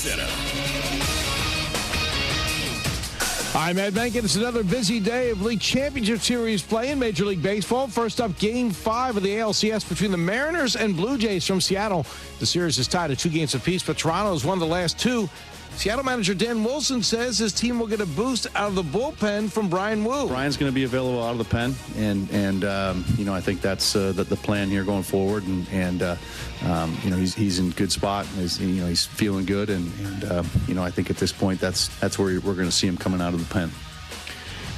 Center. I'm Ed Benkin. It's another busy day of League Championship Series play in Major League Baseball. First up, Game 5 of the ALCS between the Mariners and Blue Jays from Seattle. The series is tied at 2 games apiece, but Toronto has won the last 2. Seattle manager Dan Wilson says his team will get a boost out of the bullpen from Brian Wu. Brian's going to be available out of the pen, and I think that's the plan here going forward. He's in good spot. He's feeling good, and I think at this point that's where we're going to see him coming out of the pen.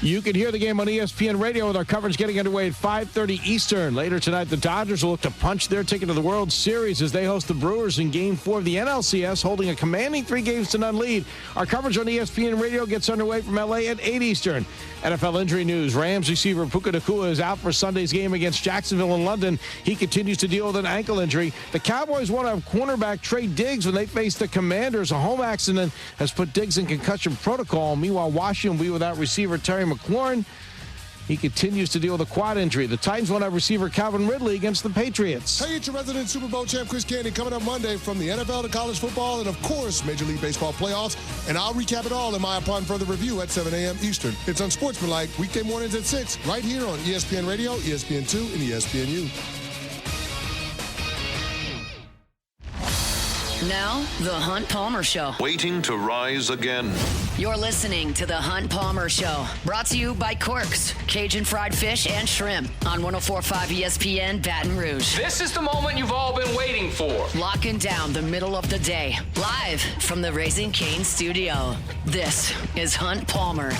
You can hear the game on ESPN Radio with our coverage getting underway at 5:30 Eastern. Later tonight, the Dodgers will look to punch their ticket to the World Series as they host the Brewers in Game 4 of the NLCS, holding a commanding 3-0 lead. Our coverage on ESPN Radio gets underway from L.A. at 8 Eastern. NFL injury news. Rams receiver Puka Nacua is out for Sunday's game against Jacksonville in London. He continues to deal with an ankle injury. The Cowboys want to have cornerback Trey Diggs when they face the Commanders. A home accident has put Diggs in concussion protocol. Meanwhile, Washington will be without receiver Terry McLaurin. He continues to deal with a quad injury. The Titans will have receiver Calvin Ridley against the Patriots. Hey, it's your resident Super Bowl champ, Chris Candy, coming up Monday from the NFL to college football and, of course, Major League Baseball playoffs. And I'll recap it all in my upon further review at 7 a.m. Eastern. It's Unsportsmanlike, weekday mornings at 6, right here on ESPN Radio, ESPN2, and ESPNU. Now, The Hunt Palmer Show. Waiting to rise again. You're listening to The Hunt Palmer Show. Brought to you by Corks, Cajun Fried Fish and Shrimp on 104.5 ESPN Baton Rouge. This is the moment you've all been waiting for. Locking down the middle of the day. Live from the Raising Cane studio. This is Hunt Palmer.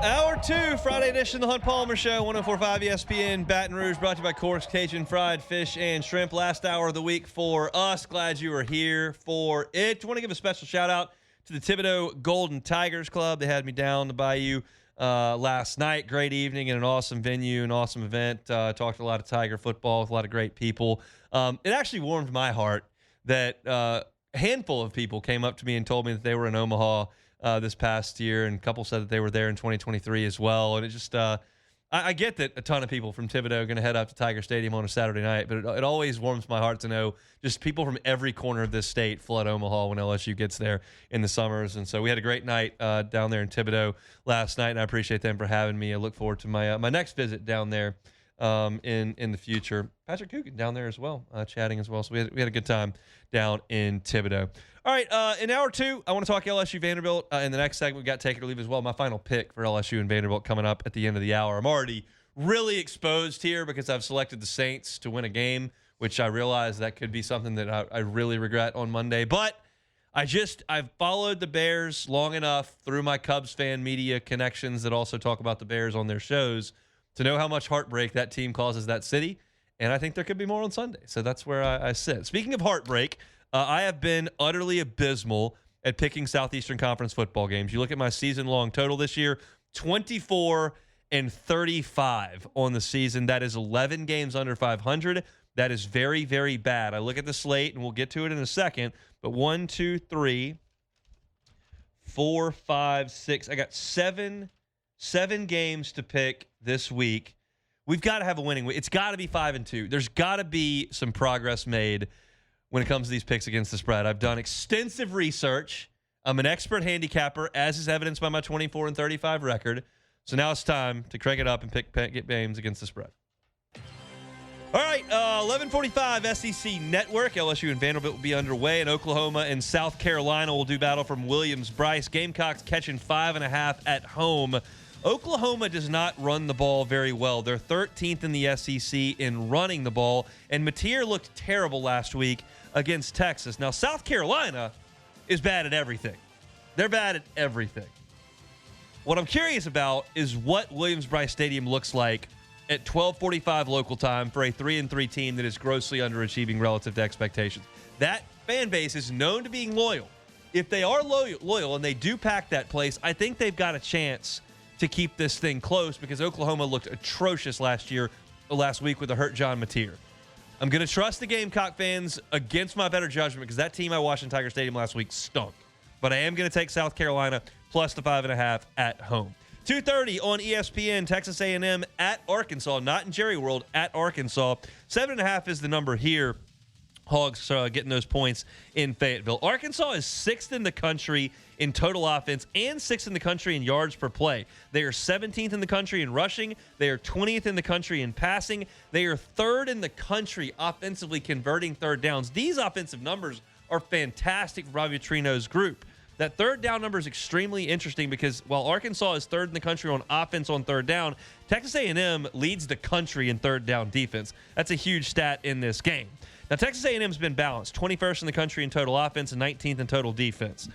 Hour 2, Friday edition of the Hunt Palmer Show, 104.5 ESPN Baton Rouge, brought to you by Corks, Cajun Fried Fish and Shrimp. Last hour of the week for us. Glad you are here for it. I want to give a special shout out to the Thibodaux Golden Tigers Club. They had me down the bayou last night. Great evening and an awesome venue, an awesome event. Talked a lot of Tiger football with a lot of great people. It actually warmed my heart that a handful of people came up to me and told me that they were in Omaha this past year, and a couple said that they were there in 2023 as well. And it just, I get that a ton of people from Thibodaux are going to head up to Tiger Stadium on a Saturday night, but it always warms my heart to know just people from every corner of this state flood Omaha when LSU gets there in the summers. And so we had a great night down there in Thibodaux last night, and I appreciate them for having me. I look forward to my next visit down there in the future. Patrick Coogan down there as well, chatting as well. So we had a good time down in Thibodaux. All right, in hour 2, I want to talk LSU Vanderbilt. In the next segment, we got Take It or Leave as well. My final pick for LSU and Vanderbilt coming up at the end of the hour. I'm already really exposed here because I've selected the Saints to win a game, which I realize that could be something that I really regret on Monday. But I've followed the Bears long enough through my Cubs fan media connections that also talk about the Bears on their shows to know how much heartbreak that team causes that city. And I think there could be more on Sunday. So that's where I sit. Speaking of heartbreak, I have been utterly abysmal at picking Southeastern Conference football games. You look at my season-long total this year, 24-35 on the season. That is 11 games under 500. That is very, very bad. I look at the slate, and we'll get to it in a second, but 1, 2, 3, 4, 5, 6. I got seven games to pick this week. We've got to have a winning week. It's got to be 5-2. There's got to be some progress made when it comes to these picks against the spread. I've done extensive research. I'm an expert handicapper, as is evidenced by my 24-35 record. So now it's time to crank it up and get games against the spread. All right, 11:45 SEC Network. LSU and Vanderbilt will be underway, and Oklahoma and South Carolina will do battle from Williams-Brice. Gamecocks catching 5.5 at home. Oklahoma does not run the ball very well. They're 13th in the SEC in running the ball, and Mateer looked terrible last week against Texas. Now, South Carolina is bad at everything. They're bad at everything. What I'm curious about is what Williams-Brice Stadium looks like at 12:45 local time for a 3-3 team that is grossly underachieving relative to expectations. That fan base is known to being loyal. If they are loyal and they do pack that place, I think they've got a chance to keep this thing close because Oklahoma looked atrocious last week with a hurt John Mateer. I'm going to trust the Gamecock fans against my better judgment because that team I watched in Tiger Stadium last week stunk. But I am going to take South Carolina plus the 5.5 at home. 2:30 on ESPN, Texas A&M at Arkansas, not in Jerry World, at Arkansas. 7.5 is the number here. Hogs getting those points in Fayetteville. Arkansas is 6th in the country in total offense and 6th in the country in yards per play. They are 17th in the country in rushing. They are 20th in the country in passing. They are 3rd in the country offensively converting third downs. These offensive numbers are fantastic for Bobby Petrino's group. That third down number is extremely interesting because while Arkansas is 3rd in the country on offense on third down, Texas A&M leads the country in third down defense. That's a huge stat in this game. Now, Texas A&M's been balanced, 21st in the country in total offense and 19th in total defense.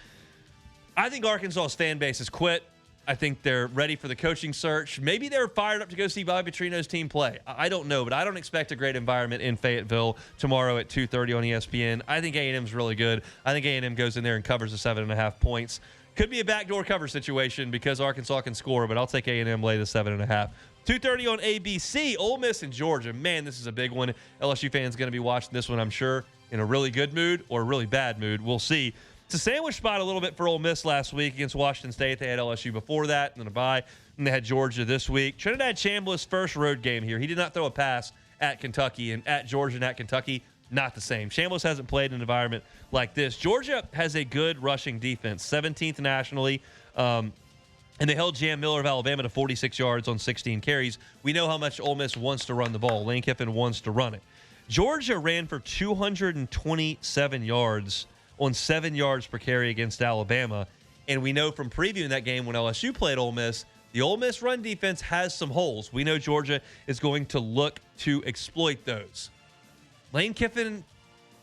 I think Arkansas's fan base has quit. I think they're ready for the coaching search. Maybe they're fired up to go see Bobby Petrino's team play. I don't know, but I don't expect a great environment in Fayetteville tomorrow at 2:30 on ESPN. I think A&M's really good. I think A&M goes in there and covers the 7.5 points. Could be a backdoor cover situation because Arkansas can score, but I'll take A&M lay the 7.5. 2:30 on ABC, Ole Miss and Georgia. Man, this is a big one. LSU fans going to be watching this one, I'm sure, in a really good mood or a really bad mood. We'll see. It's a sandwich spot a little bit for Ole Miss last week against Washington State. They had LSU before that and then a bye, and they had Georgia this week. Trinidad Chambliss' first road game here. He did not throw a pass at Kentucky, and at Georgia and at Kentucky, not the same. Chambliss hasn't played in an environment like this. Georgia has a good rushing defense, 17th nationally. And they held Jam Miller of Alabama to 46 yards on 16 carries. We know how much Ole Miss wants to run the ball. Lane Kiffin wants to run it. Georgia ran for 227 yards on 7 yards per carry against Alabama. And we know from previewing that game when LSU played Ole Miss, the Ole Miss run defense has some holes. We know Georgia is going to look to exploit those. Lane Kiffin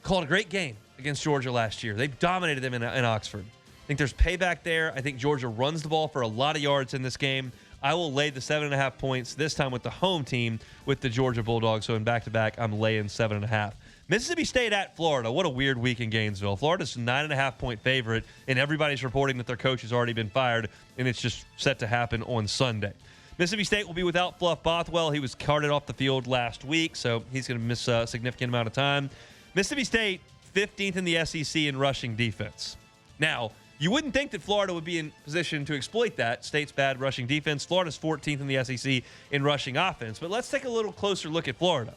called a great game against Georgia last year. They dominated them in Oxford. I think there's payback there. I think Georgia runs the ball for a lot of yards in this game. I will lay the 7.5 points this time with the home team with the Georgia Bulldogs. So in back-to-back, I'm laying 7.5. Mississippi State at Florida. What a weird week in Gainesville. Florida's a 9.5-point favorite, and everybody's reporting that their coach has already been fired, and it's just set to happen on Sunday. Mississippi State will be without Fluff Bothwell. He was carted off the field last week, so he's going to miss a significant amount of time. Mississippi State, 15th in the SEC in rushing defense. Now, you wouldn't think that Florida would be in position to exploit that. State's bad rushing defense. Florida's 14th in the SEC in rushing offense. But let's take a little closer look at Florida.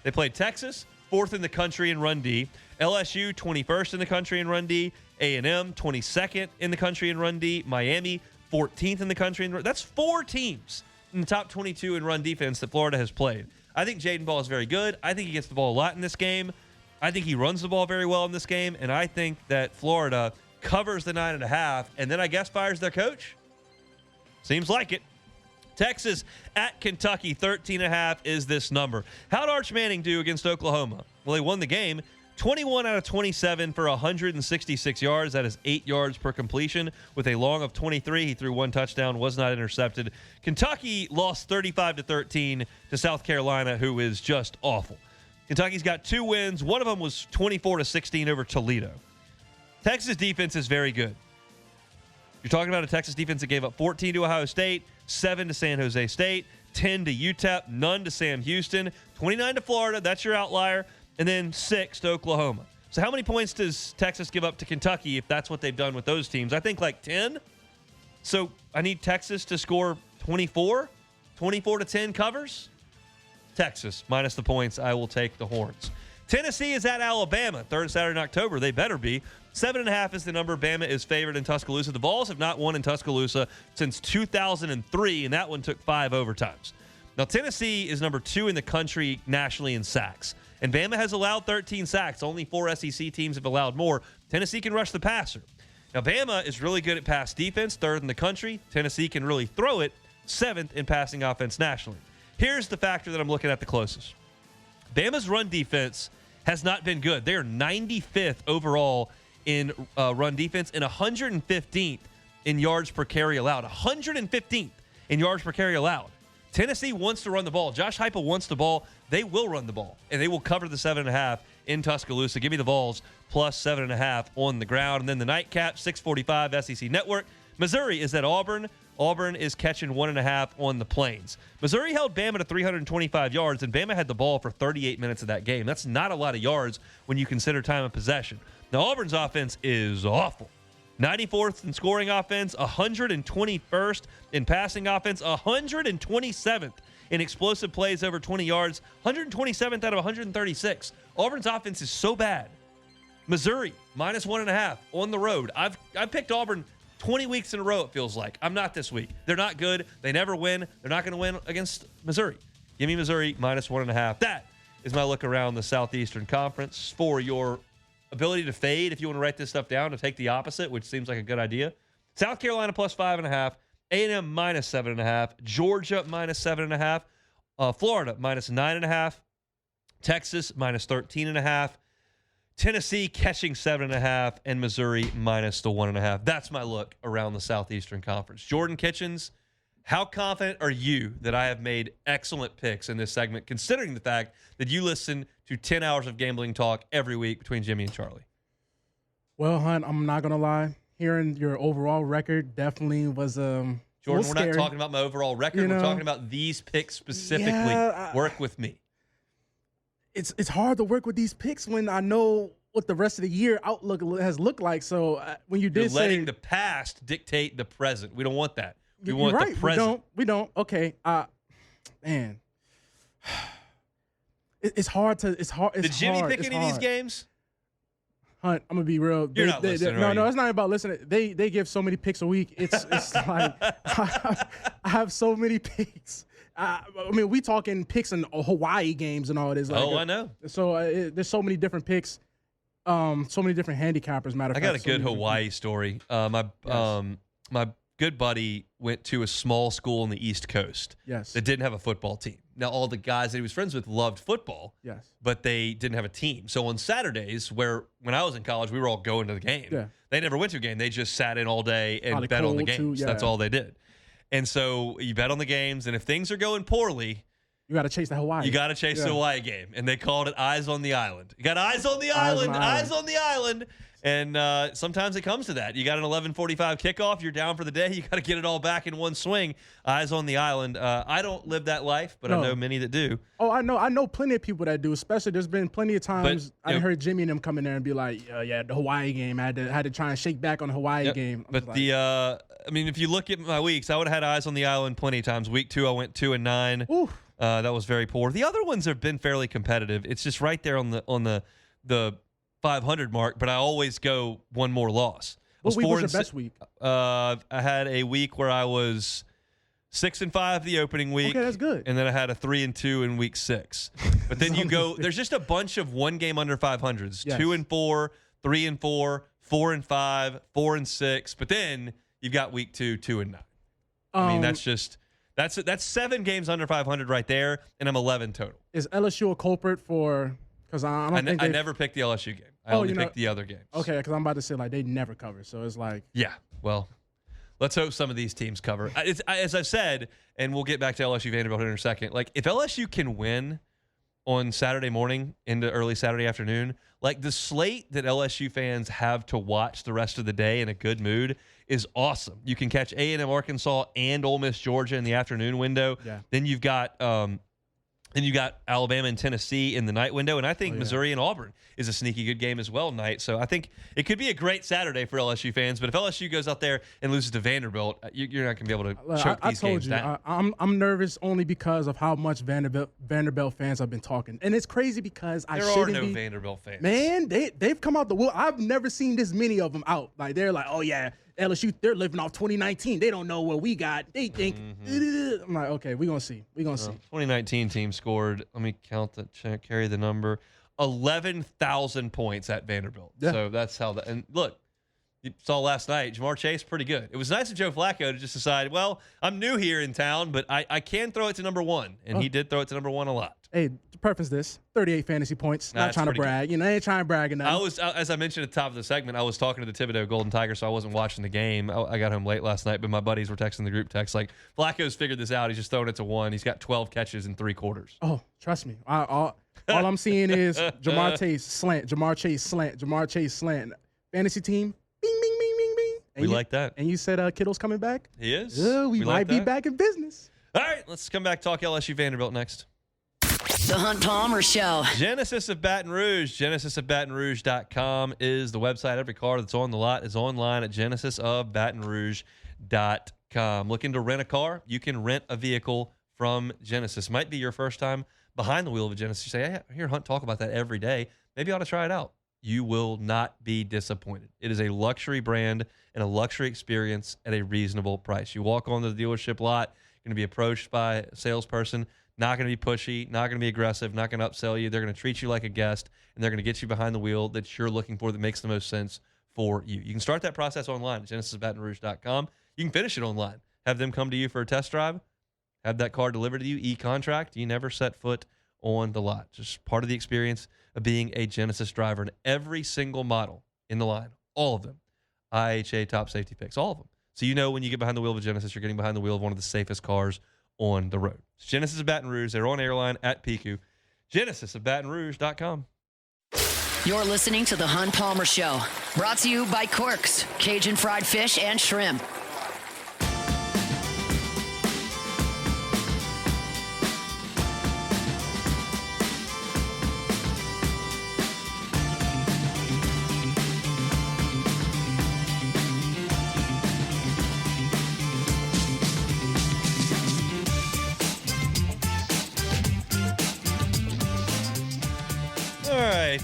They played Texas, 4th in the country in run D. LSU, 21st in the country in run D. A&M, 22nd in the country in run D. Miami, 14th in the country in run D. That's 4 teams in the top 22 in run defense that Florida has played. I think Jaden Ball is very good. I think he gets the ball a lot in this game. I think he runs the ball very well in this game. And I think that Florida covers the 9.5, and then I guess fires their coach? Seems like it. Texas at Kentucky, 13.5 is this number. How did Arch Manning do against Oklahoma? Well, they won the game 21 out of 27 for 166 yards. That is 8 yards per completion with a long of 23. He threw 1 touchdown, was not intercepted. Kentucky lost 35-13 to South Carolina, who is just awful. Kentucky's got 2 wins. One of them was 24-16 over Toledo. Texas defense is very good. You're talking about a Texas defense that gave up 14 to Ohio State, 7 to San Jose State, 10 to UTEP, none to Sam Houston, 29 to Florida, that's your outlier, and then 6 to Oklahoma. So how many points does Texas give up to Kentucky if that's what they've done with those teams? I think like 10. So I need Texas to score 24. 24-10 covers. Texas minus the points. I will take the Horns. Tennessee is at Alabama, 3rd Saturday in October. They better be. 7.5 is the number. Bama is favored in Tuscaloosa. The Vols have not won in Tuscaloosa since 2003, and that one took 5 overtimes. Now, Tennessee is number 2 in the country nationally in sacks, and Bama has allowed 13 sacks. Only 4 SEC teams have allowed more. Tennessee can rush the passer. Now, Bama is really good at pass defense, 3rd in the country. Tennessee can really throw it, 7th in passing offense nationally. Here's the factor that I'm looking at the closest. Bama's run defense has not been good. They are 95th overall in run defense and 115th in yards per carry allowed. 115th in yards per carry allowed. Tennessee wants to run the ball. Josh Heupel wants the ball. They will run the ball, and they will cover the 7.5 in Tuscaloosa. Give me the Vols plus 7.5 on the ground. And then the nightcap, 6:45 SEC Network. Missouri is at Auburn. Auburn is catching 1.5 on the Plains. Missouri held Bama to 325 yards, and Bama had the ball for 38 minutes of that game. That's not a lot of yards when you consider time of possession. Now, Auburn's offense is awful. 94th in scoring offense, 121st in passing offense, 127th in explosive plays over 20 yards, 127th out of 136. Auburn's offense is so bad. Missouri, -1.5 on the road. I've picked Auburn 20 weeks in a row, it feels like. I'm not this week. They're not good. They never win. They're not going to win against Missouri. Give me Missouri, -1.5. That is my look around the Southeastern Conference. For your ability to fade, if you want to write this stuff down, to take the opposite, which seems like a good idea. South Carolina +5.5. A&M -7.5. Georgia -7.5. Florida -9.5. Texas -13.5. Tennessee catching 7.5, and Missouri -1.5. That's my look around the Southeastern Conference. Jordan Kitchens, how confident are you that I have made excellent picks in this segment, considering the fact that you listen to 10 hours of gambling talk every week between Jimmy and Charlie? Well, Hunt, I'm not going to lie. Hearing your overall record definitely was Jordan, we're scary. not talking about my overall record. We're talking about these picks specifically. Yeah, Work with me. It's hard to work with these picks when I know what the rest of the year outlook has looked like. So when you did You're letting the past dictate the present. We don't want that. We want right. the present. We don't. Okay. Man, it's hard to. It's hard. Did Jimmy pick any of these games? Hunt, I'm gonna be real. You're not listening. No, it's not about listening. They give so many picks a week. It's like I have so many picks. I mean, we talking picks in Hawaii games and all this. Like, I know. So there's so many different picks, so many different handicappers. Matter of fact, I got a good Hawaii story. My good buddy went to a small school on the East Coast. Yes. That didn't have a football team. Now, all the guys that he was friends with loved football. Yes. But they didn't have a team. So on Saturdays, when I was in college, we were all going to the game. Yeah. They never went to a game. They just sat in all day and bet on the games. That's all they did. And so you bet on the games, and if things are going poorly, you got to chase the Hawaii. You got to chase the Hawaii game, and they called it Eyes on the Island. You got eyes on the island, eyes on the island, and sometimes it comes to that. You got an 11:45 kickoff. You're down for the day. You got to get it all back in one swing. Eyes on the island. I don't live that life, but I know many that do. Oh, I know plenty of people that do. Especially, there's been plenty of times I heard Jimmy and them come in there and be like, "Yeah, the Hawaii game. I had to try and shake back on the Hawaii game." But I mean, if you look at my weeks, I would have had Eyes on the Island plenty of times. Week 2, I went 2-9. Ooh. That was very poor. The other ones have been fairly competitive. It's just right there on the 500 mark, but I always go one more loss. What week was your best week? I had a week where I was 6-5 the opening week. Okay, that's good. And then I had a 3-2 in week 6. But then you go. There's just a bunch of one game under 500s. Yes. 2-4, 3-4, 4-5, 4-6. But then you've got week 2, 2-9. I mean, that's 7 games under 500 right there, and I'm 11 total. Is LSU a culprit for? Because I never picked the LSU game. I only picked the other games. Okay, because I'm about to say like they never cover, so it's like well, let's hope some of these teams cover. As I've said, and we'll get back to LSU Vanderbilt in a second. Like if LSU can win on Saturday morning into early Saturday afternoon, like the slate that LSU fans have to watch the rest of the day in a good mood is awesome. You can catch A&M Arkansas and Ole Miss Georgia in the afternoon window. Yeah. Then you've got Alabama and Tennessee in the night window, and I think Missouri and Auburn is a sneaky good game as well tonight. So I think it could be a great Saturday for LSU fans. But if LSU goes out there and loses to Vanderbilt, you're not going to be able to choke these games down. I'm nervous only because of how much Vanderbilt fans have been talking, and it's crazy because there are no Vanderbilt fans. Man, they've come out the wood. I've never seen this many of them out. Like they're like, oh yeah, LSU, they're living off 2019. They don't know what we got. They think. I'm like, okay, we're going to see. We're going to see. 2019 team scored, let me count the check, carry the number, 11,000 points at Vanderbilt. Yeah. So that's how that. And look, you saw last night, Jamar Chase, pretty good. It was nice of Joe Flacco to just decide, well, I'm new here in town, but I can throw it to number 1. And he did throw it to number 1 a lot. Hey, to preface this, 38 fantasy points. Not trying to brag. Good. I ain't trying to brag enough. As I mentioned at the top of the segment, I was talking to the Thibodeau Golden Tigers, so I wasn't watching the game. I got home late last night, but my buddies were texting the group text like, Flacco's figured this out. He's just throwing it to 1. He's got 12 catches in 3 quarters. Oh, trust me. All I'm seeing is Jamar Chase slant. Fantasy team, bing, bing, bing, bing, bing. We like that. And you said Kittle's coming back? He is. We might be back in business. All right, let's come back, talk LSU Vanderbilt next. The Hunt Palmer Show. Genesis of Baton Rouge. GenesisofBatonRouge.com is the website. Every car that's on the lot is online at GenesisofBatonRouge.com. Looking to rent a car? You can rent a vehicle from Genesis. Might be your first time behind the wheel of a Genesis. You say, hey, I hear Hunt talk about that every day. Maybe I ought to try it out. You will not be disappointed. It is a luxury brand and a luxury experience at a reasonable price. You walk onto the dealership lot, you're going to be approached by a salesperson, not going to be pushy, not going to be aggressive, not going to upsell you. They're going to treat you like a guest, and they're going to get you behind the wheel that you're looking for that makes the most sense for you. You can start that process online at GenesisBatonRouge.com. You can finish it online. Have them come to you for a test drive. Have that car delivered to you, e-contract. You never set foot on the lot. Just part of the experience of being a Genesis driver. And every single model in the line, all of them, IHA top safety picks, all of them. So you know when you get behind the wheel of a Genesis, you're getting behind the wheel of one of the safest cars on the road. It's Genesis of Baton Rouge. They're on airline at PQ. GenesisofBatonRouge.com. You're listening to The Hunt Palmer Show. Brought to you by Corks, Cajun fried fish and shrimp.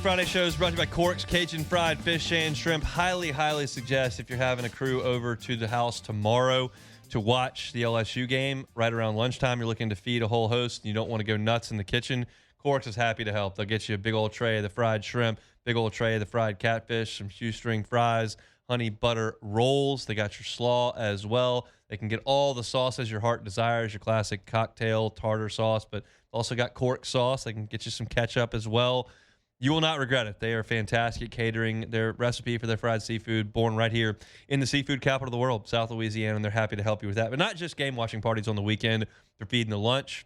Friday show is brought to you by Corks, Cajun fried fish and shrimp. Highly, highly suggest if you're having a crew over to the house tomorrow to watch the LSU game right around lunchtime, you're looking to feed a whole host and you don't want to go nuts in the kitchen, Corks is happy to help. They'll get you a big old tray of the fried shrimp, big old tray of the fried catfish, some shoestring fries, honey butter rolls. They got your slaw as well. They can get all the sauces your heart desires, your classic cocktail tartar sauce, but also got Cork sauce. They can get you some ketchup as well. You will not regret it. They are fantastic at catering. Their recipe for their fried seafood, born right here in the seafood capital of the world, South Louisiana, and they're happy to help you with that. But not just game-watching parties on the weekend. They're feeding the lunch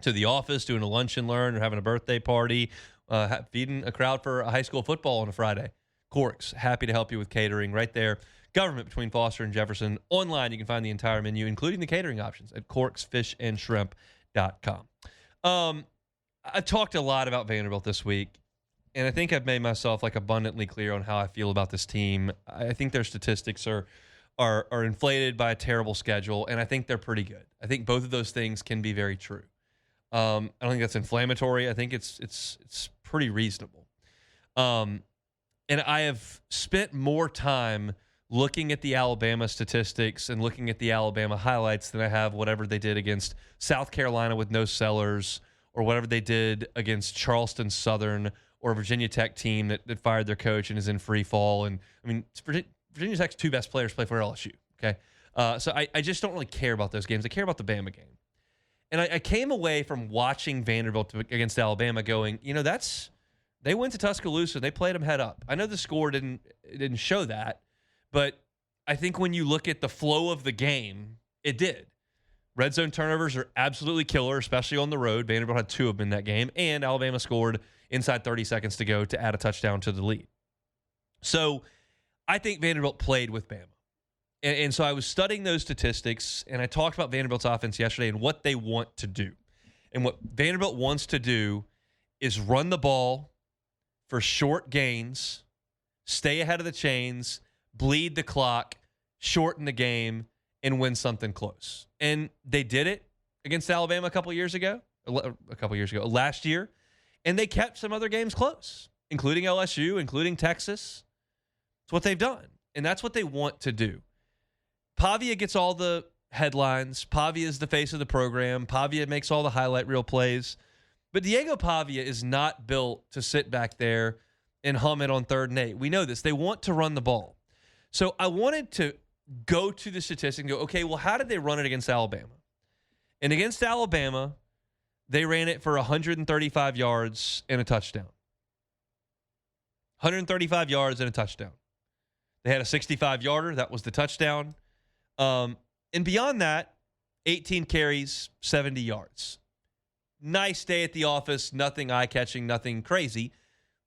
to the office, doing a lunch and learn, or having a birthday party, feeding a crowd for a high school football on a Friday. Corks, happy to help you with catering right there. Government between Foster and Jefferson. Online, you can find the entire menu, including the catering options, at corksfishandshrimp.com. I talked a lot about Vanderbilt this week. And I think I've made myself abundantly clear on how I feel about this team. I think their statistics are inflated by a terrible schedule, and I think they're pretty good. I think both of those things can be very true. I don't think that's inflammatory. I think it's pretty reasonable. And I have spent more time looking at the Alabama statistics and looking at the Alabama highlights than I have whatever they did against South Carolina with no Sellers, or whatever they did against Charleston Southern, or a Virginia Tech team that fired their coach and is in free fall. And I mean, Virginia Tech's two best players play for LSU. Okay. So I just don't really care about those games. I care about the Bama game. And I came away from watching Vanderbilt against Alabama going, they went to Tuscaloosa. They played them head up. I know the score didn't show that, but I think when you look at the flow of the game, it did. Red zone turnovers are absolutely killer, especially on the road. Vanderbilt had 2 of them in that game, and Alabama scored inside 30 seconds to go to add a touchdown to the lead. So I think Vanderbilt played with Bama. And so I was studying those statistics, and I talked about Vanderbilt's offense yesterday and what they want to do. And what Vanderbilt wants to do is run the ball for short gains, stay ahead of the chains, bleed the clock, shorten the game, and win something close. And they did it against Alabama last year. And they kept some other games close, including LSU, including Texas. It's what they've done, and that's what they want to do. Pavia gets all the headlines. Pavia is the face of the program. Pavia makes all the highlight reel plays. But Diego Pavia is not built to sit back there and hum it on 3rd and 8. We know this. They want to run the ball. So I wanted to go to the statistic and go, okay, well, how did they run it against Alabama? And against Alabama, they ran it for 135 yards and a touchdown. 135 yards and a touchdown. They had a 65-yarder. That was the touchdown. And beyond that, 18 carries, 70 yards. Nice day at the office. Nothing eye-catching, nothing crazy,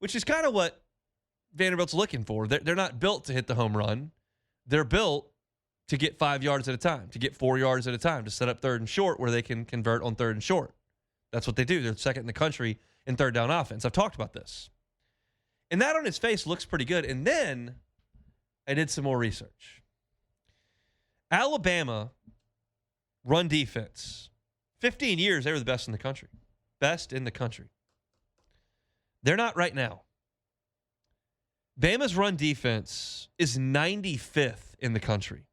which is kind of what Vanderbilt's looking for. They're not built to hit the home run. They're built to get 5 yards at a time, to get 4 yards at a time, to set up 3rd and short where they can convert on 3rd and short. That's what they do. They're second in the country in third down offense. I've talked about this. And that on its face looks pretty good. And then I did some more research. Alabama run defense. 15 years, they were the best in the country. Best in the country. They're not right now. Bama's run defense is 95th in the country.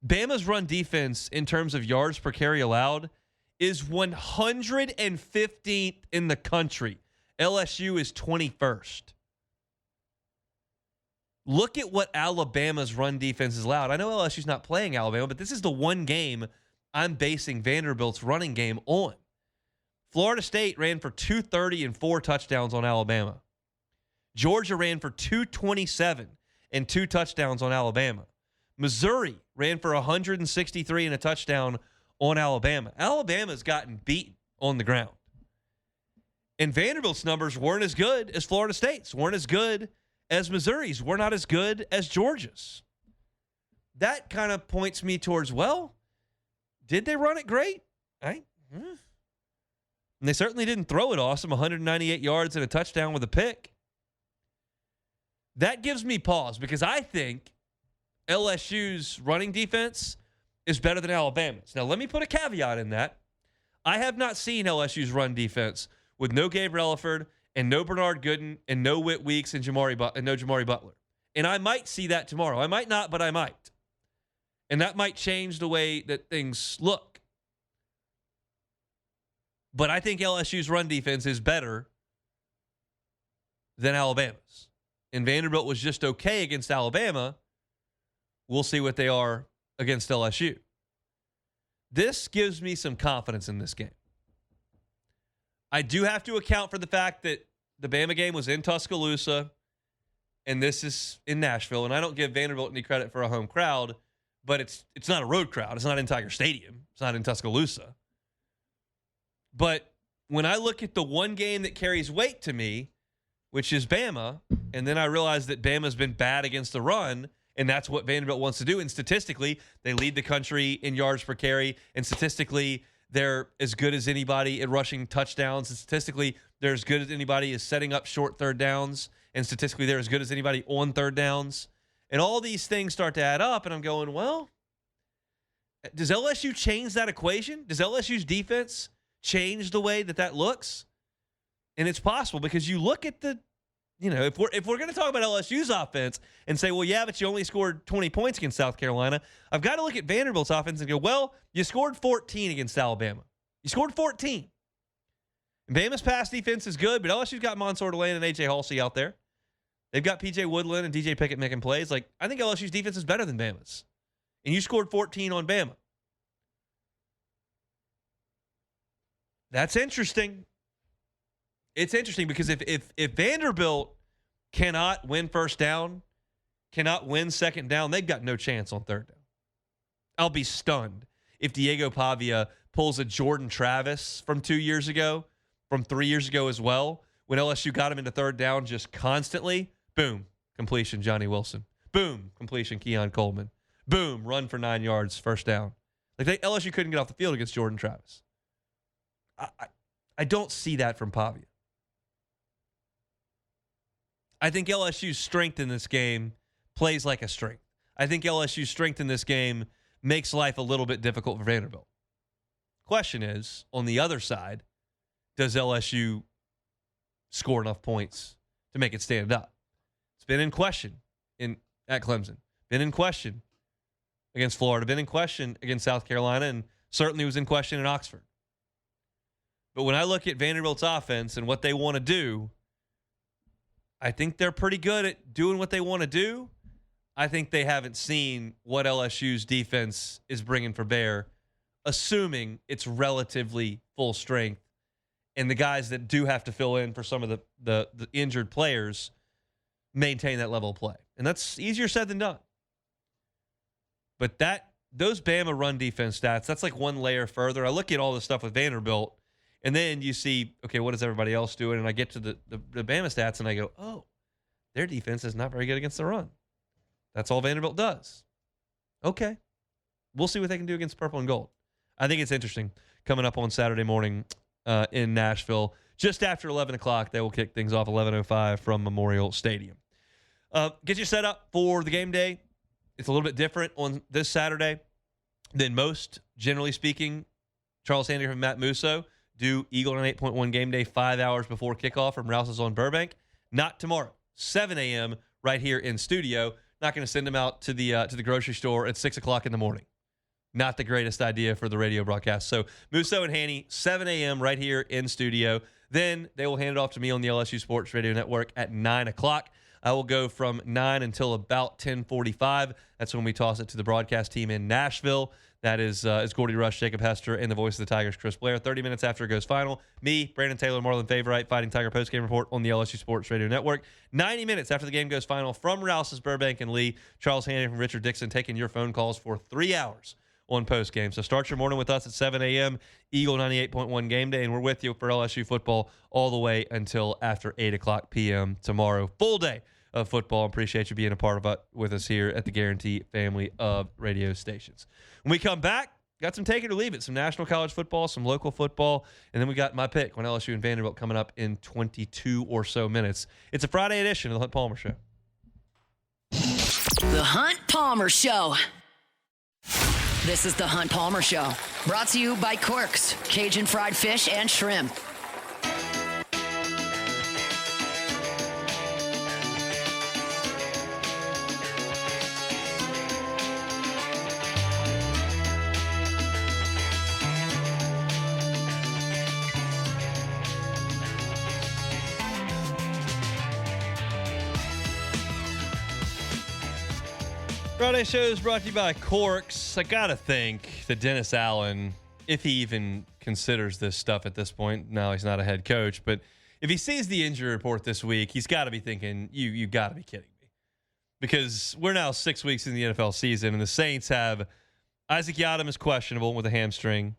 Bama's run defense in terms of yards per carry allowed is 115th in the country. LSU is 21st. Look at what Alabama's run defense is allowed. I know LSU's not playing Alabama, but this is the one game I'm basing Vanderbilt's running game on. Florida State ran for 230 and 4 touchdowns on Alabama. Georgia ran for 227 and 2 touchdowns on Alabama. Missouri ran for 163 and a touchdown on Alabama. Alabama's gotten beaten on the ground. And Vanderbilt's numbers weren't as good as Florida State's, weren't as good as Missouri's, were not as good as Georgia's. That kind of points me towards, well, did they run it great? And they certainly didn't throw it awesome, 198 yards and a touchdown with a pick. That gives me pause because I think LSU's running defense is better than Alabama's. Now, let me put a caveat in that. I have not seen LSU's run defense with no Gabe Relaford and no Bernard Gooden and no Whit Weeks and no Jamari Butler. And I might see that tomorrow. I might not, but I might. And that might change the way that things look. But I think LSU's run defense is better than Alabama's. And Vanderbilt was just okay against Alabama. We'll see what they are against LSU. This gives me some confidence in this game. I do have to account for the fact that the Bama game was in Tuscaloosa, and this is in Nashville. And I don't give Vanderbilt any credit for a home crowd, but it's not a road crowd. It's not in Tiger Stadium. It's not in Tuscaloosa. But when I look at the one game that carries weight to me, which is Bama, and then I realize that Bama's been bad against the run, and that's what Vanderbilt wants to do. And statistically, they lead the country in yards per carry, and statistically, they're as good as anybody at rushing touchdowns, and statistically, they're as good as anybody at setting up short third downs, and statistically, they're as good as anybody on third downs. And all these things start to add up, and I'm going, well, does LSU change that equation? Does LSU's defense change the way that looks? And it's possible because you look at the, if we're going to talk about LSU's offense and say, well, yeah, but you only scored 20 points against South Carolina, I've got to look at Vanderbilt's offense and go, well, you scored 14 against Alabama. You scored 14. And Bama's pass defense is good, but LSU's got Mansour Delane and A.J. Halsey out there. They've got P.J. Woodland and DJ Pickett making plays. Like, I think LSU's defense is better than Bama's. And you scored 14 on Bama. That's interesting. It's interesting because if Vanderbilt cannot win first down, cannot win second down, they've got no chance on third down. I'll be stunned if Diego Pavia pulls a Jordan Travis from 2 years ago, from 3 years ago as well, when LSU got him into third down just constantly. Boom, completion, Johnny Wilson. Boom, completion, Keon Coleman. Boom, run for 9 yards, first down. Like LSU couldn't get off the field against Jordan Travis. I don't see that from Pavia. I think LSU's strength in this game plays like a strength. I think LSU's strength in this game makes life a little bit difficult for Vanderbilt. Question is, on the other side, does LSU score enough points to make it stand up? It's been in question at Clemson. Been in question against Florida. Been in question against South Carolina, and certainly was in question in Oxford. But when I look at Vanderbilt's offense and what they want to do, I think they're pretty good at doing what they want to do. I think they haven't seen what LSU's defense is bringing for bear, assuming it's relatively full strength. And the guys that do have to fill in for some of the injured players maintain that level of play. And that's easier said than done. But those Bama run defense stats, that's like one layer further. I look at all the stuff with Vanderbilt, and then you see, okay, what is everybody else doing? And I get to the Bama stats, and I go, oh, their defense is not very good against the run. That's all Vanderbilt does. Okay. We'll see what they can do against purple and gold. I think it's interesting. Coming up on Saturday morning, in Nashville. Just after 11 o'clock, they will kick things off 11:05 from Memorial Stadium. Get you set up for the game day. It's a little bit different on this Saturday than most. Generally speaking, Charles Handy and Matt Musso do Eagle 98.1 game day 5 hours before kickoff from Rouse's on Burbank. Not tomorrow, 7 a.m. right here in studio. Not going to send them out to the grocery store at 6 o'clock in the morning. Not the greatest idea for the radio broadcast. So Musso and Haney, 7 a.m. right here in studio. Then they will hand it off to me on the LSU Sports Radio Network at 9 o'clock. I will go from 9 until about 10:45. That's when we toss it to the broadcast team in Nashville. That is Gordy Rush, Jacob Hester, and the voice of the Tigers, Chris Blair. 30 minutes after it goes final, me, Brandon Taylor, Marlon Favorite, Fighting Tiger postgame report on the LSU Sports Radio Network. 90 minutes after the game goes final from Rouse's, Burbank, and Lee, Charles Handy and Richard Dixon taking your phone calls for 3 hours on postgame. So start your morning with us at 7 a.m., Eagle 98.1 game day, and we're with you for LSU football all the way until after 8 o'clock p.m. tomorrow. Full day of football. Appreciate you being a part of it with us here at the Guarantee family of radio stations. When we come back, got some take it or leave it, some national college football, some local football, and then we got my pick on LSU and Vanderbilt coming up in 22 or so minutes. It's a Friday edition of the Hunt Palmer Show. The Hunt Palmer Show. This is the Hunt Palmer Show, brought to you by Corks, Cajun fried fish and shrimp. Friday show is brought to you by Corks. I got to think that Dennis Allen, if he even considers this stuff at this point, now he's not a head coach, but if he sees the injury report this week, he's got to be thinking, you got to be kidding me. Because we're now 6 weeks in the NFL season, and the Saints have Isaac Yiadom is questionable with a hamstring.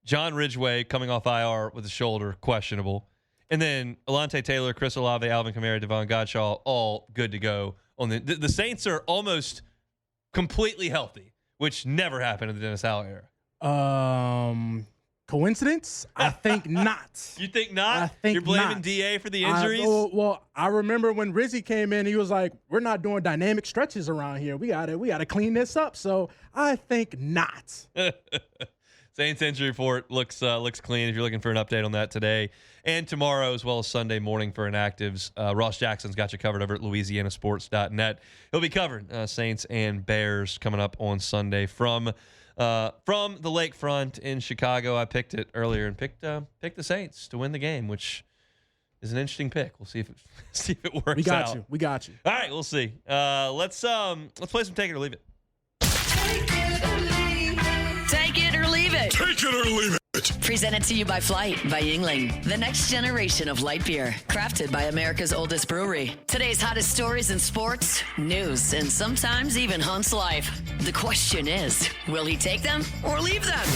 John Ridgeway coming off IR with a shoulder, questionable. And then Alante Taylor, Chris Olave, Alvin Kamara, Devon Godshaw, all good to go. On the Saints are almost completely healthy, which never happened in the Dennis Allen era. Coincidence? I think not. You think not? I think you're blaming not. DA for the injuries? Well, I remember when Rizzy came in, he was like, "We're not doing dynamic stretches around here. We gotta clean this up." So I think not. Saints injury report looks clean. If you're looking for an update on that today and tomorrow, as well as Sunday morning for inactives, Ross Jackson's got you covered over at LouisianaSports.net. He'll be covering Saints and Bears coming up on Sunday from the lakefront in Chicago. I picked it earlier and picked the Saints to win the game, which is an interesting pick. We'll see if it works out. We got you. All right, we'll see. Let's play some Take It or Leave It. Take it or leave it. Take it or leave it. Presented to you by Flight by Yingling, the next generation of light beer, crafted by America's oldest brewery. Today's hottest stories in sports, news, and sometimes even Hunt's life. The question is, will he take them or leave them?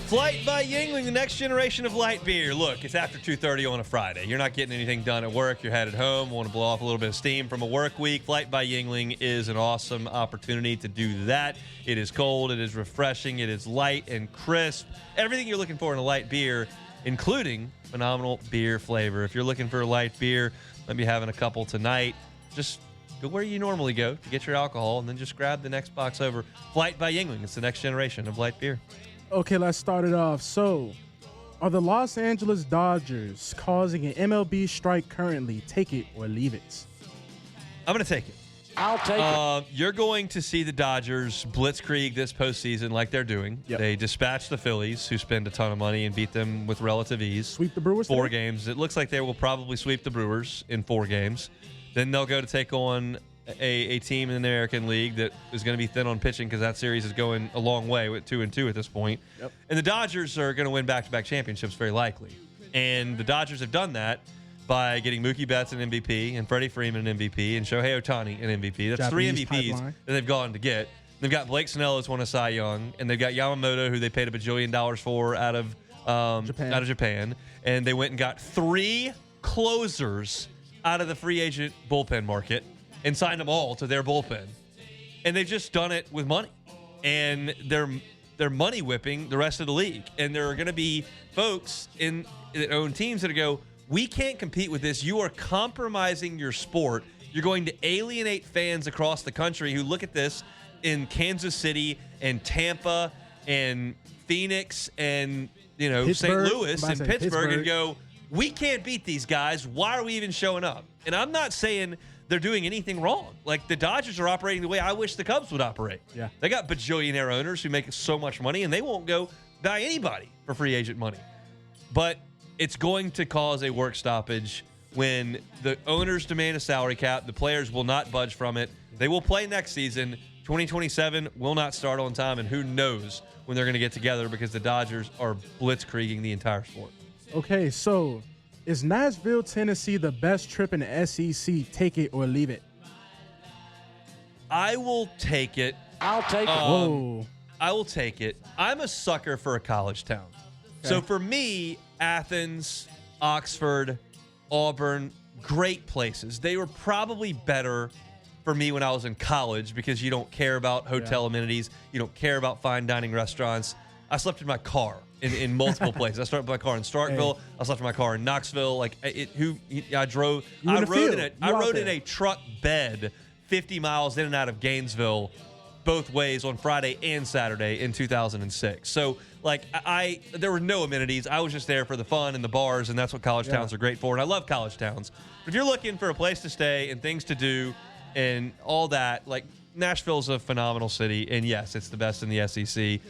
Flight by Yingling, the next generation of light beer. Look, it's after 2:30 on a Friday. You're not getting anything done at work. You're headed home, want to blow off a little bit of steam from a work week. Flight by Yingling is an awesome opportunity to do that. It is cold, it is refreshing, it is light and crisp. Everything you're looking for in a light beer, including phenomenal beer flavor. If you're looking for a light beer, might be having a couple tonight. Just go where you normally go to get your alcohol, and then just grab the next box over. Flight by Yingling. It's the next generation of light beer. Okay, let's start it off. So, are the Los Angeles Dodgers causing an MLB strike currently? Take it or leave it. I'm going to take it. I'll take it. You're going to see the Dodgers blitzkrieg this postseason like they're doing. Yep. They dispatched the Phillies, who spend a ton of money, and beat them with relative ease. Sweep the Brewers 4 today? games. It looks like they will probably sweep the Brewers in 4 games. Then they'll go to take on a team in the American League that is going to be thin on pitching because that series is going a long way with 2-2 at this point. Yep. And the Dodgers are going to win back-to-back championships very likely. And the Dodgers have done that by getting Mookie Betts an MVP and Freddie Freeman an MVP and Shohei Ohtani an MVP. That's Japanese 3 MVPs pipeline. that they've gone to get. They've got Blake Snell who's won a Cy Young, and they've got Yamamoto, who they paid $1 bajillion for out of Japan. And they went and got 3 closers out of the free agent bullpen market and signed them all to their bullpen. And they've just done it with money. And they're they're money whipping the rest of the league. And there are going to be folks that own teams that go, we can't compete with this. You are compromising your sport. You're going to alienate fans across the country who look at this in Kansas City and Tampa and Phoenix and, St. Louis and Pittsburgh and go, we can't beat these guys. Why are we even showing up? And I'm not saying they're doing anything wrong. Like, the Dodgers are operating the way I wish the Cubs would operate. Yeah. They got bajillionaire owners who make so much money, and they won't go buy anybody for free agent money. But it's going to cause a work stoppage when the owners demand a salary cap. The players will not budge from it. They will play next season. 2027 will not start on time, and who knows when they're going to get together because the Dodgers are blitzkrieging the entire sport. Okay, so is Nashville, Tennessee the best trip in the SEC? Take it or leave it. I will take it. I'll take it. Whoa. I will take it. I'm a sucker for a college town. Okay. So for me, Athens, Oxford, Auburn, great places. They were probably better for me when I was in college because you don't care about hotel amenities. You don't care about fine dining restaurants. I slept in my car in multiple places. I slept in my car in Starkville. Hey. I slept in my car in Knoxville. I drove. I rode in a truck bed 50 miles in and out of Gainesville both ways on Friday and Saturday in 2006. So, there were no amenities. I was just there for the fun and the bars, and that's what college towns are great for. And I love college towns. But if you're looking for a place to stay and things to do and all that, Nashville's a phenomenal city. And yes, it's the best in the SEC.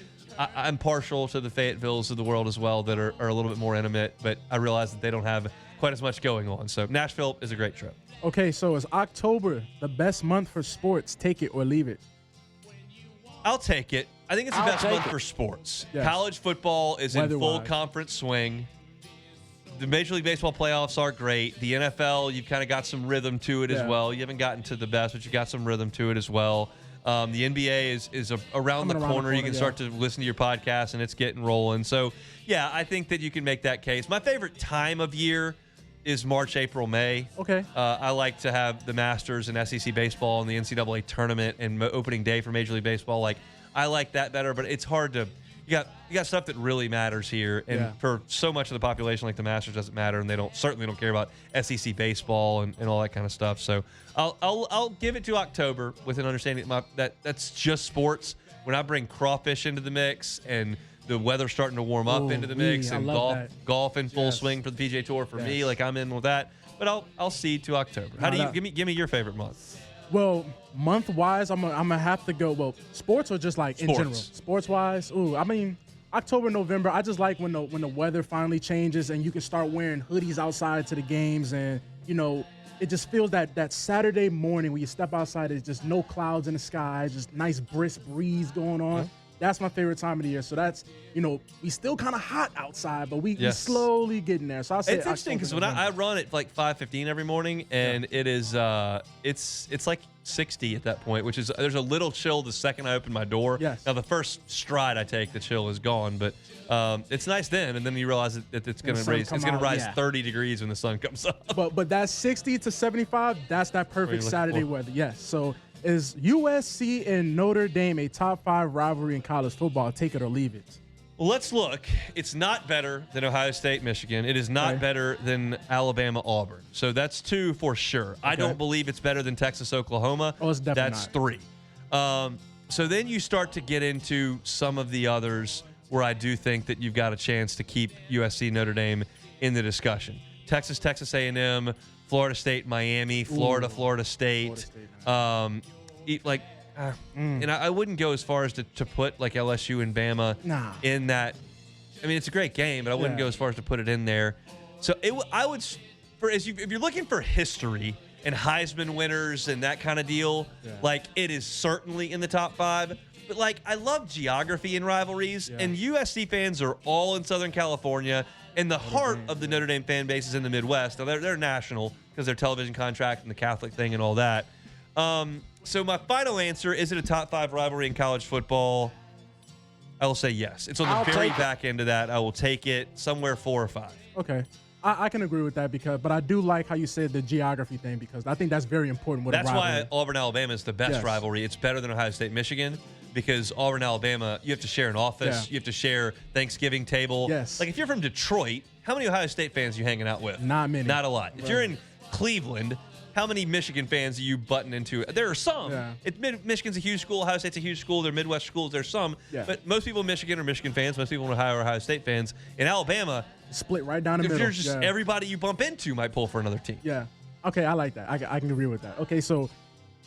I'm partial to the Fayettevilles of the world as well that are a little bit more intimate, but I realize that they don't have quite as much going on. So Nashville is a great trip. Okay, so is October the best month for sports? Take it or leave it. I'll take it. I think it's the best month for sports. Yes. College football is in full conference swing. The Major League Baseball playoffs are great. The NFL, you've kind of got some rhythm to it as well. You haven't gotten to the best, but you got some rhythm to it as well. The NBA is around the corner. You can start to listen to your podcast, and it's getting rolling. So, yeah, I think that you can make that case. My favorite time of year is March, April, May. Okay. I like to have the Masters and SEC baseball and the NCAA tournament and opening day for Major League Baseball. I like that better, but it's hard to. You got stuff that really matters here, and for so much of the population, the Masters doesn't matter, and they certainly don't care about SEC baseball and all that kind of stuff. So I'll give it to October with an understanding that's just sports. When I bring crawfish into the mix and the weather's starting to warm up into the mix, and golf in full swing for the PGA Tour for me, I'm in with that. But I'll cede to October. How do you give me your favorite month? Well, month-wise, I'm gonna have to go. Well, sports or just in general. Sports-wise, October, November. I just like when the weather finally changes and you can start wearing hoodies outside to the games, and it just feels that Saturday morning when you step outside, there's just no clouds in the sky, just nice brisk breeze going on. Mm-hmm. That's my favorite time of the year. So that's, we still kind of hot outside, but we slowly getting there. So I'll say it's interesting because when I run at 5:15 every morning, and it is it's like 60 at that point, which is there's a little chill the second I open my door. Yes. Now the first stride I take, the chill is gone, but it's nice then, and then you realize that it's going to raise. It's going to rise 30 degrees when the sun comes up. But that 60 to 75, that's that perfect Saturday weather. Yes. So. Is USC and Notre Dame a top 5 rivalry in college football? Take it or leave it. Well, let's look. It's not better than Ohio State, Michigan. It is not better than Alabama, Auburn. So that's 2 for sure. Okay. I don't believe it's better than Texas, Oklahoma. Oh, it's definitely That's 3. So then you start to get into some of the others where I do think that you've got a chance to keep USC, Notre Dame in the discussion. Texas, Texas A&M, Florida State, Miami, Florida, Florida State. And I wouldn't go as far as to put LSU and Bama in that. It's a great game, but I wouldn't go as far as to put it in there. So if you're looking for history and Heisman winners and that kind of deal, it is certainly in the top 5. But I love geography and rivalries, and USC fans are all in Southern California. And the heart of the Notre Dame fan base is in the Midwest. Now, they're national because their television contract and the Catholic thing and all that. So my final answer, is it a top 5 rivalry in college football? I will say yes. It's on the very back end of that. I will take it somewhere 4 or 5. Okay. I can agree with that but I do like how you said the geography thing because I think that's very important. That's why Auburn-Alabama is the best rivalry. It's better than Ohio State-Michigan because Auburn, Alabama, you have to share an office. Yeah. You have to share Thanksgiving table. Yes. Like if you're from Detroit, how many Ohio State fans are you hanging out with? Not many. Not a lot. If Right. you're in Cleveland, how many Michigan fans do you button into? There are some. Yeah. Michigan's a huge school. Ohio State's a huge school. They're Midwest schools. There's some. Yeah. But most people in Michigan are Michigan fans. Most people in Ohio are Ohio State fans. In Alabama, Split right down the if middle. you're just everybody you bump into might pull for another team. Yeah. Okay, I like that. I can agree with that. Okay, so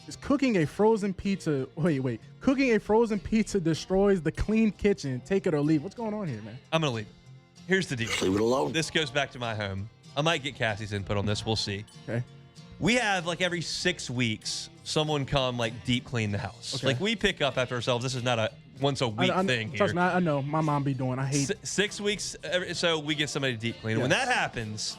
is cooking a frozen pizza. Wait. Cooking a frozen pizza destroys the clean kitchen. Take it or leave. What's going on here, man? I'm going to leave it. Here's the deal. Leave it alone. This goes back to my home. I might get Cassie's input on this. We'll see. Okay. We have like every 6 weeks someone come like deep clean the house. Okay. Like we pick up after ourselves. This is not a once a week thing here. Trust me, I know. My mom be doing. I hate. 6 weeks, so we get somebody to deep clean. And when Yes. that happens,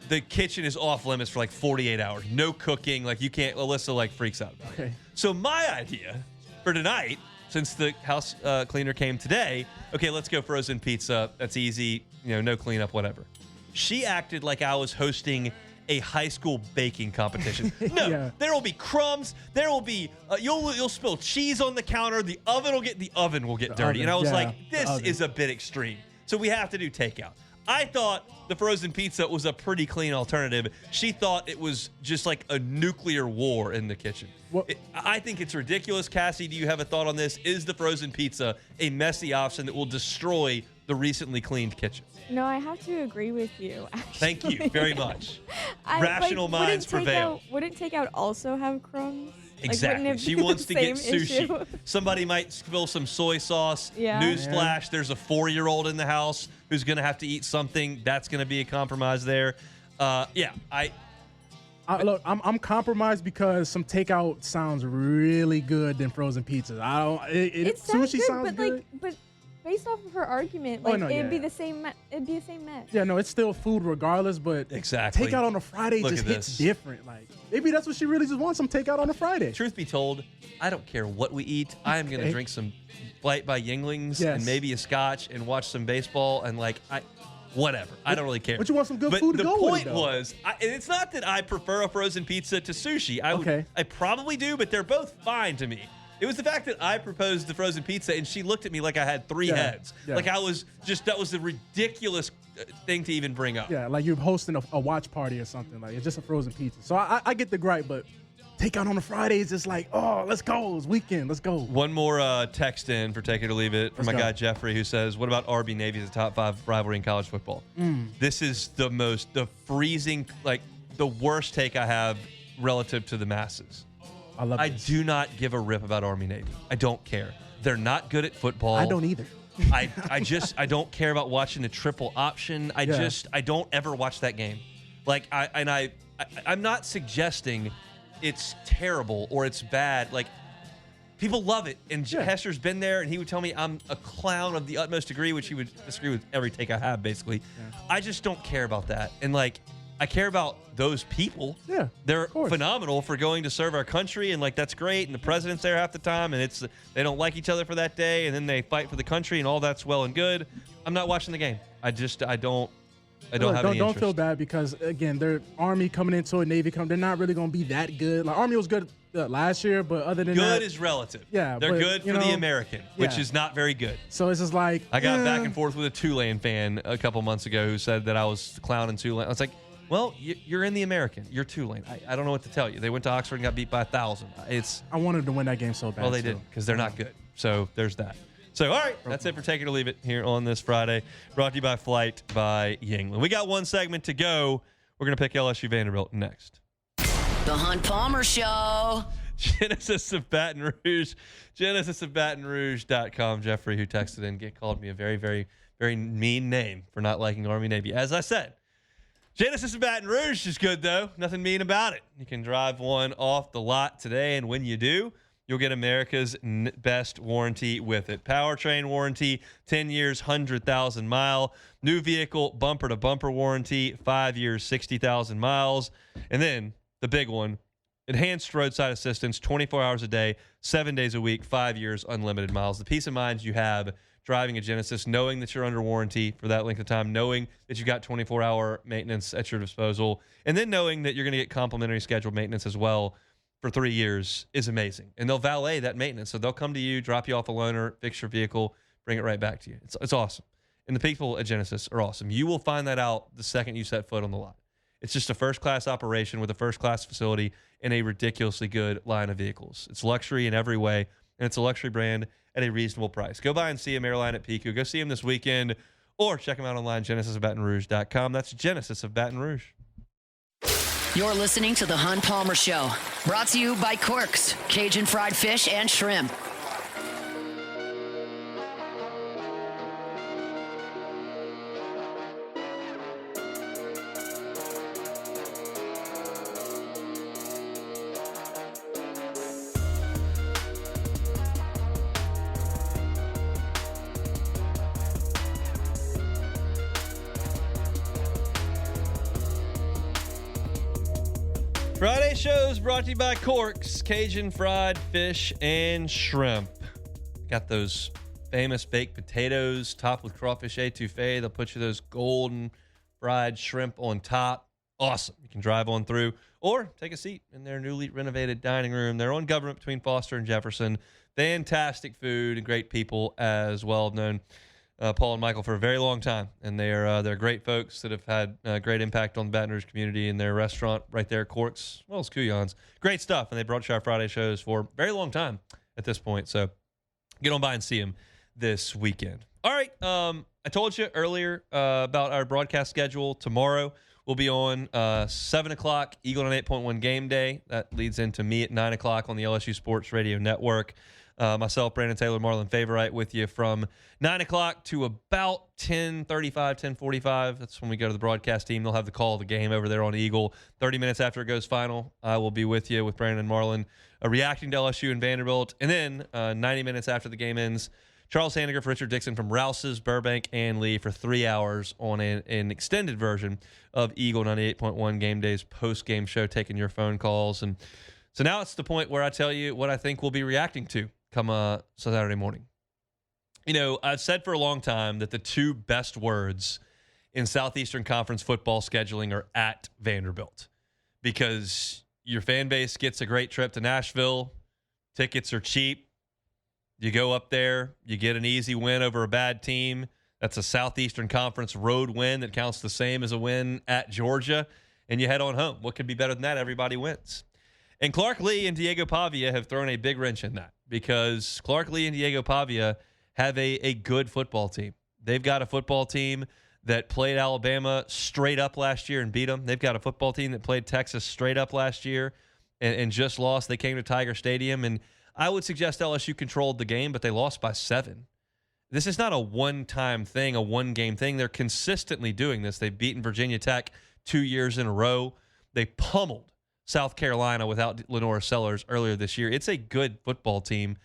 the kitchen is off limits for like 48 hours. No cooking. Like you can't. Alyssa like freaks out about it. Okay. So my idea for tonight, since the house cleaner came today, okay, let's go frozen pizza. That's easy. No cleanup, whatever. She acted like I was hosting a high school baking competition. No, Yeah. there will be crumbs. There will be you'll spill cheese on the counter. The oven will get dirty. oven, And I was yeah, like, this the oven. is a bit extreme. So we have to do takeout. I thought the frozen pizza was a pretty clean alternative. She thought it was just like a nuclear war in the kitchen. I think it's ridiculous. Cassie, do you have a thought on this? Is the frozen pizza a messy option that will destroy the recently cleaned kitchen? No, I have to agree with you, actually. Thank you very much. Rational minds prevail. Wouldn't takeout also have crumbs? Exactly. Like, She wouldn't it be wants to the get same sushi. issue? Somebody might spill some soy sauce. Yeah. Newsflash, there's a 4-year-old in the house who's going to have to eat something. That's going to be a compromise there. Look, I'm compromised because some takeout sounds really good than frozen pizzas. It sounds sushi good, sounds but good. but based off of her argument, Oh, like no, it'd yeah. be the same. It'd be the same mess. Yeah, no, it's still food regardless, but Exactly. takeout on a Friday Look just at hits this. different. Like maybe that's what she really just wants, some takeout on a Friday. Truth be told, I don't care what we eat. I am going to Okay. drink some Flight by Yinglings Yes. and maybe a scotch and watch some baseball and whatever. I don't really care. But you want some good but food to the go with point it, though. was, and it's not that I prefer a frozen pizza to sushi. I probably do, but they're both fine to me. It was the fact that I proposed the frozen pizza and she looked at me like I had 3 heads. Yeah. Like that was a ridiculous thing to even bring up. Yeah, like you're hosting a watch party or something. Like it's just a frozen pizza. So I get the gripe, but takeout on a Friday is just like, oh, let's go. It's weekend. Let's go. One more text in for Take It or Leave It from Let's my go. guy Jeffrey, who says, what about Arby Navy as a top 5 rivalry in college football? This is the freezing, like the worst take I have relative to the masses. I love this. do not give a rip about Army Navy. I don't care. They're not good at football. I don't either. I don't care about watching the triple option. I don't ever watch that game. Like I'm not suggesting it's terrible or it's bad. Like people love it, and Hester's been there, and he would tell me I'm a clown of the utmost degree, which he would disagree with every take I have, basically. Yeah. I just don't care about that, and I care about those people. Yeah, they're phenomenal for going to serve our country, and that's great. And the president's there half the time, and they don't like each other for that day, and then they fight for the country, and all that's well and good. I'm not watching the game. I don't have any interest. Don't feel bad because again, they're Army coming into a Navy coming. They're not really going to be that good. Like Army was good last year, but other than that, good is relative. Yeah, they're but, good for the American, which yeah. is not very good. So it's just like I got back and forth with a Tulane fan a couple months ago who said that I was clowning Tulane. I was like, well, you're in the American. You're Tulane. I don't know what to tell you. They went to Oxford and got beat by 1,000. I wanted to win that game so bad. Well, they didn't because they're not good. So there's that. So, all right, that's it for Take It or Leave It here on this Friday. Brought to you by Flight by Yingling. We got one segment to go. We're going to pick LSU Vanderbilt next. The Hunt Palmer Show. Genesis of Baton Rouge. GenesisofBatonRouge.com. Jeffrey, who texted in, called me a very, very, very mean name for not liking Army Navy. As I said, Genesis of Baton Rouge is good, though. Nothing mean about it. You can drive one off the lot today, and when you do, you'll get America's best warranty with it. Powertrain warranty, 10 years, 100,000 mile. New vehicle, bumper-to-bumper warranty, 5 years, 60,000 miles. And then the big one, enhanced roadside assistance, 24 hours a day, 7 days a week, 5 years, unlimited miles. The peace of mind you have driving a Genesis, knowing that you're under warranty for that length of time, knowing that you've got 24-hour maintenance at your disposal, and then knowing that you're going to get complimentary scheduled maintenance as well for 3 years is amazing. And they'll valet that maintenance. So they'll come to you, drop you off a loaner, fix your vehicle, bring it right back to you. It's awesome. And the people at Genesis are awesome. You will find that out the second you set foot on the lot. It's just a first-class operation with a first-class facility and a ridiculously good line of vehicles. It's luxury in every way, and it's a luxury brand at a reasonable price. Go by and see them, Airline at Pico. Go see them this weekend, or check them out online, genesisofbatonrouge.com. That's Genesis of Baton Rouge. You're listening to The Hunt Palmer Show, brought to you by Quirks, Cajun fried fish and shrimp. Friday shows brought to you by Corks, Cajun fried fish and shrimp. Got those famous baked potatoes topped with crawfish étouffée. They'll put you those golden fried shrimp on top. Awesome. You can drive on through or take a seat in their newly renovated dining room. They're on Government between Foster and Jefferson. Fantastic food and great people as well. I've known Paul and Michael for a very long time, and they're great folks that have had great impact on the Baton Rouge community in their restaurant right there, Corks, as well as Kuyon's. Great stuff, and they brought you our Friday shows for a very long time at this point, so get on by and see them this weekend. All right, I told you earlier about our broadcast schedule. Tomorrow we'll be on 7 o'clock, Eagle 98.1 Game Day. That leads into me at 9 o'clock on the LSU Sports Radio Network. Myself, Brandon Taylor, Marlon Favorite with you from 9 o'clock to about 10:35, 10:45. That's when we go to the broadcast team. They'll have the call of the game over there on Eagle. 30 minutes after it goes final, I will be with you with Brandon and Marlon reacting to LSU and Vanderbilt. And then 90 minutes after the game ends, Charles Handiger, Richard Dixon from Rouse's, Burbank, and Lee for 3 hours on an extended version of Eagle 98.1 Game Day's post-game show, taking your phone calls. And so now it's the point where I tell you what I think we'll be reacting to come Saturday morning. You know, I've said for a long time that the two best words in Southeastern Conference football scheduling are at Vanderbilt, because your fan base gets a great trip to Nashville. Tickets are cheap. You go up there, you get an easy win over a bad team. That's a Southeastern Conference road win that counts the same as a win at Georgia, and you head on home. What could be better than that? Everybody wins. And Clark Lee and Diego Pavia have thrown a big wrench in that, because Clark Lee and Diego Pavia have a good football team. They've got a football team that played Alabama straight up last year and beat them. They've got a football team that played Texas straight up last year and just lost. They came to Tiger Stadium, and I would suggest LSU controlled the game, but they lost by 7. This is not a one-time thing, a one-game thing. They're consistently doing this. They've beaten Virginia Tech 2 years in a row. They pummeled South Carolina without Lenora Sellers earlier this year. It's a good football team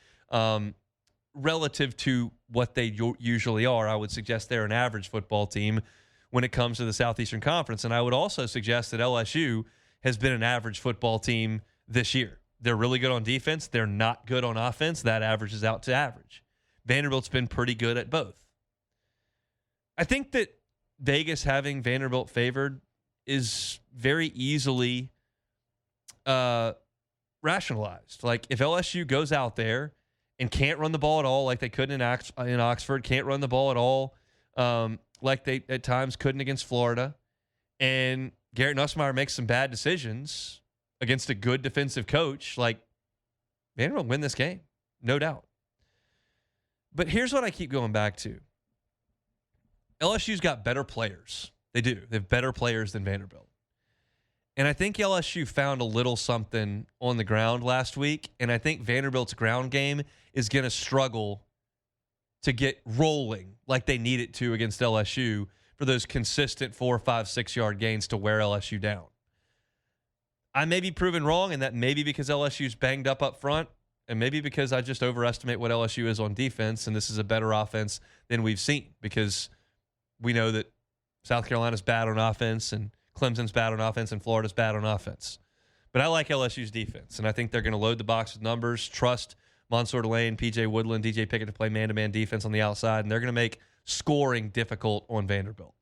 relative to what they usually are. I would suggest they're an average football team when it comes to the Southeastern Conference. And I would also suggest that LSU has been an average football team this year. They're really good on defense. They're not good on offense. That averages out to average. Vanderbilt's been pretty good at both. I think that Vegas having Vanderbilt favored is very easily rationalized. Like, if LSU goes out there and can't run the ball at all, like they couldn't in Oxford, can't run the ball at all, like they at times couldn't against Florida, and Garrett Nussmeier makes some bad decisions against a good defensive coach, like, Vanderbilt win this game, no doubt. But here's what I keep going back to. LSU's got better players. They do. They have better players than Vanderbilt. And I think LSU found a little something on the ground last week, and I think Vanderbilt's ground game is going to struggle to get rolling like they need it to against LSU for those consistent 4, 5, 6-yard gains to wear LSU down. I may be proven wrong, and that may be because LSU's banged up front, and maybe because I just overestimate what LSU is on defense, and this is a better offense than we've seen, because we know that South Carolina's bad on offense, and Clemson's bad on offense, and Florida's bad on offense. But I like LSU's defense, and I think they're going to load the box with numbers, trust Mansour Delane, P.J. Woodland, DJ Pickett to play man-to-man defense on the outside, and they're going to make scoring difficult on Vanderbilt.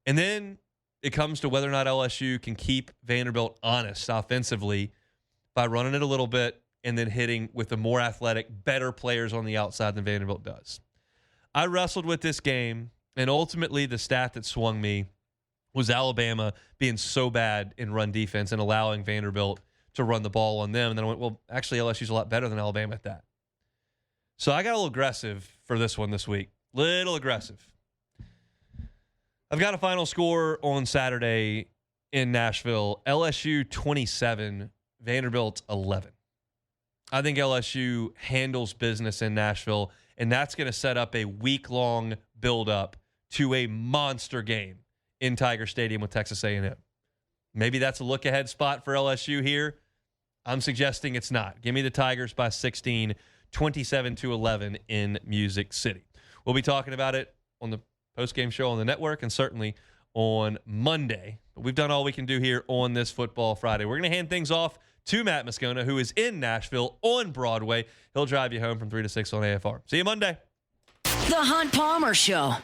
And then it comes to whether or not LSU can keep Vanderbilt honest offensively by running it a little bit and then hitting with the more athletic, better players on the outside than Vanderbilt does. I wrestled with this game, and ultimately the stat that swung me was Alabama being so bad in run defense and allowing Vanderbilt to run the ball on them. And then I went, well, actually, LSU's a lot better than Alabama at that. So I got a little aggressive for this one this week. Little aggressive. I've got a final score on Saturday in Nashville. LSU 27, Vanderbilt 11. I think LSU handles business in Nashville, and that's going to set up a week-long build-up to a monster game in Tiger Stadium with Texas A&M. Maybe that's a look-ahead spot for LSU here. I'm suggesting it's not. Give me the Tigers by 16, 27-11 in Music City. We'll be talking about it on the post-game show on the network and certainly on Monday. But we've done all we can do here on this Football Friday. We're going to hand things off to Matt Moscona, who is in Nashville on Broadway. He'll drive you home from 3 to 6 on AFR. See you Monday. The Hunt Palmer Show.